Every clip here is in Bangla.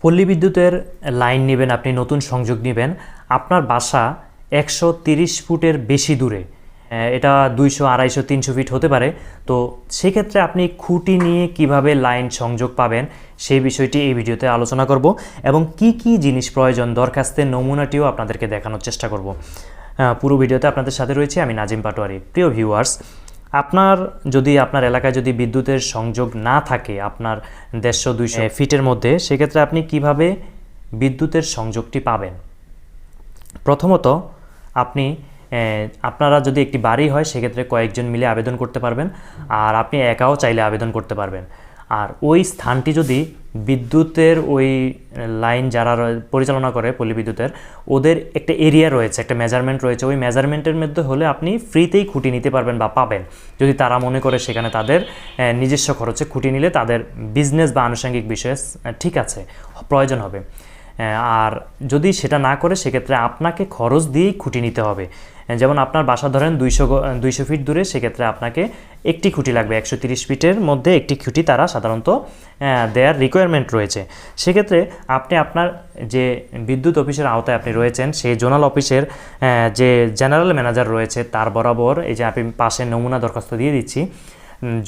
পল্লী বিদ্যুতের লাইন নেবেন, আপনি নতুন সংযোগ নেবেন, আপনার বাসা 130 ফুটের বেশি দূরে, এটা 200, 250, 300 ফিট হতে পারে। তো সেক্ষেত্রে আপনি খুঁটি নিয়ে কিভাবে লাইন সংযোগ পাবেন সেই বিষয়টি এই ভিডিওতে আলোচনা করব এবং কি কি জিনিস প্রয়োজন, দরখাস্তের নমুনাটিও আপনাদেরকে দেখানোর চেষ্টা করব। পুরো ভিডিওতে আপনাদের সাথে রয়েছে আমি নাজিম পাটোয়ারি। প্রিয় ভিউয়ার্স, আপনার এলাকায় যদি বিদ্যুতের সংযোগ না থাকে আপনার 150-200 ফিটের মধ্যে, সেক্ষেত্রে আপনি কিভাবে বিদ্যুতের সংযোগটি পাবেন। প্রথমত আপনারা যদি একটি বাড়ি হয় সেক্ষেত্রে কয়েকজন মিলে আবেদন করতে পারবেন, আর আপনি একাও চাইলে আবেদন করতে পারবেন। আর ওই স্থানটি যদি বিদ্যুতের ওই লাইন যারা পরিচালনা করে পল্লী বিদ্যুতের, ওদের একটা এরিয়া রয়েছে, একটা মেজারমেন্ট রয়েছে, ওই মেজারমেন্টের মধ্যে হলে আপনি ফ্রিতেই খুঁটি নিতে পারবেন বা পাবেন। যদি তারা মনে করে সেখানে তাদের নিজস্ব খরচে খুঁটি নিলে তাদের বিজনেস বা আনুষঙ্গিক বিষয়ে ঠিক আছে, প্রয়োজন হবে। আর যদি সেটা না করে সেক্ষেত্রে আপনাকে খরচ দিয়েই খুঁটি নিতে হবে। যেমন আপনার বাসা ধরেন 200 ফিট দূরে, সেক্ষেত্রে আপনাকে একটি খুঁটি লাগবে। 130 ফিটের মধ্যে একটি খুঁটি তারা সাধারণত দেয়ার রিকোয়ারমেন্ট রয়েছে। সেক্ষেত্রে আপনি আপনার যে বিদ্যুৎ অফিসের আওতায় আপনি রয়েছেন সেই জোনাল অফিসের যে জেনারেল ম্যানেজার রয়েছে তার বরাবর, এই যে আপনি পাশে নমুনা দরখাস্ত দিয়ে দিচ্ছি,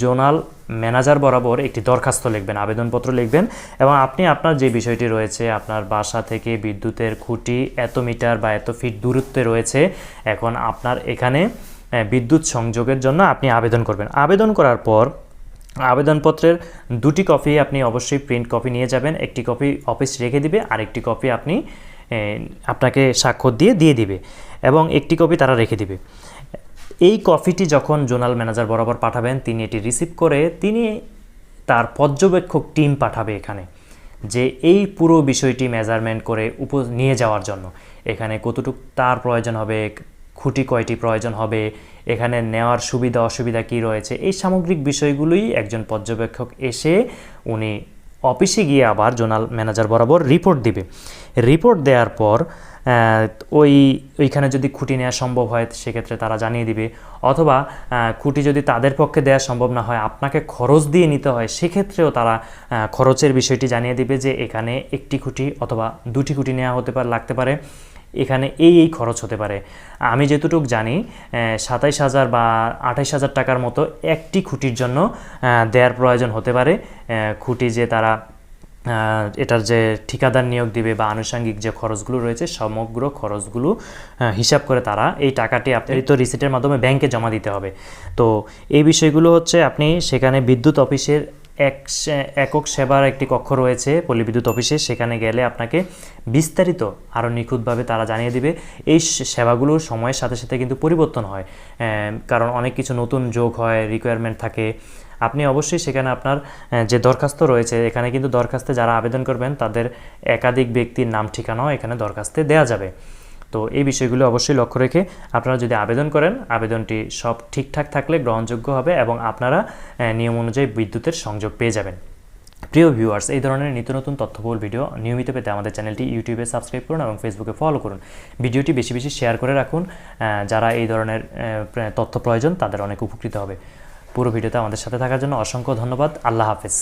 জোনাল ম্যানেজার বরাবর একটি দরখাস্ত লিখবেন, আবেদনপত্র লিখবেন এবং আপনি আপনার যে বিষয়টি রয়েছে, আপনার বাসা থেকে বিদ্যুতের খুঁটি এত মিটার বা এত ফিট দূরত্বে রয়েছে, এখন আপনার এখানে বিদ্যুৎ সংযোগের জন্য আপনি আবেদন করবেন। আবেদন করার পর আবেদনপত্রের 2টি কপি আপনি অবশ্যই প্রিন্ট কপি নিয়ে যাবেন। একটি কপি অফিস রেখে দিবে, আরেকটি কপি আপনাকে স্বাক্ষর দিয়ে দিবে এবং একটি কপি তারা রেখে দিবে। এই কপিটি যখন জোনাল ম্যানেজার বরাবর পাঠাবেন, তিনি এটি রিসিভ করে তিনি তার পর্যবেক্ষক টিম পাঠাবে এখানে, যে এই পুরো বিষয়টি মেজারমেন্ট করে নিয়ে যাওয়ার জন্য এখানে কতটুকু তার প্রয়োজন হবে, খুঁটি কয়টি প্রয়োজন হবে, এখানে নেওয়ার সুবিধা অসুবিধা কী রয়েছে, এই সামগ্রিক বিষয়গুলোই একজন পর্যবেক্ষক এসে উনি অফিসে গিয়ে আবার জোনাল ম্যানেজার বরাবর রিপোর্ট দিবে। রিপোর্ট দেওয়ার পর ওইখানে যদি খুঁটি নেওয়া সম্ভব হয় সেক্ষেত্রে তারা জানিয়ে দিবে, অথবা খুঁটি যদি তাদের পক্ষে দেওয়া সম্ভব না হয়, আপনাকে খরচ দিয়ে নিতে হয়, সেক্ষেত্রেও তারা খরচের বিষয়টি জানিয়ে দিবে যে এখানে একটি খুঁটি অথবা 2টি খুঁটি নেওয়া লাগতে পারে, এখানে এই খরচ হতে পারে। আমি যেটুকু জানি 27,000 বা 28,000 টাকার মতো একটি খুঁটির জন্য দেওয়ার প্রয়োজন হতে পারে। খুঁটি যে তারা এটার যে ঠিকাদার নিয়োগ দিবে বা আনুষঙ্গিক যে খরচগুলো রয়েছে সমগ্র খরচগুলো হিসাব করে তারা এই টাকাটি আপনার তো রিসিটের মাধ্যমে ব্যাংকে জমা দিতে হবে। তো এই বিষয়গুলো হচ্ছে আপনি সেখানে বিদ্যুৎ অফিসের একক সেবার একটি কক্ষ রয়েছে পল্লী বিদ্যুৎ অফিসে, সেখানে গেলে আপনাকে বিস্তারিত আরও নিখুঁতভাবে তারা জানিয়ে দিবে। এই সেবাগুলো সময়ের সাথে সাথে কিন্তু পরিবর্তন হয়, কারণ অনেক কিছু নতুন যোগ হয়, রিকোয়ারমেন্ট থাকে। আপনি অবশ্যই সেখানে আপনার যে দরখাস্ত রয়েছে, এখানে কিন্তু দরখাস্তে যারা আবেদন করবেন তাদের একাধিক ব্যক্তির নাম ঠিকানাও এখানে দরখাস্তে দেওয়া যাবে। তো এই বিষয়গুলো অবশ্যই লক্ষ্য রেখে আপনারা যদি আবেদন করেন, আবেদনটি সব ঠিকঠাক থাকলে গ্রহণযোগ্য হবে এবং আপনারা নিয়ম অনুযায়ী বিদ্যুতের সংযোগ পেয়ে যাবেন। প্রিয় ভিউয়ার্স, এই ধরনের নিত্য নতুন তথ্যবহুল ভিডিও নিয়মিত পেতে আমাদের চ্যানেলটি ইউটিউবে সাবস্ক্রাইব করুন এবং ফেসবুকে ফলো করুন। ভিডিওটি বেশি বেশি শেয়ার করে রাখুন, যারা এই ধরনের তথ্য প্রয়োজন তাদের অনেক উপকৃত হবে। পুরো ভিডিওতে আমাদের সাথে থাকার জন্য অসংখ্য ধন্যবাদ। আল্লাহ হাফেজ।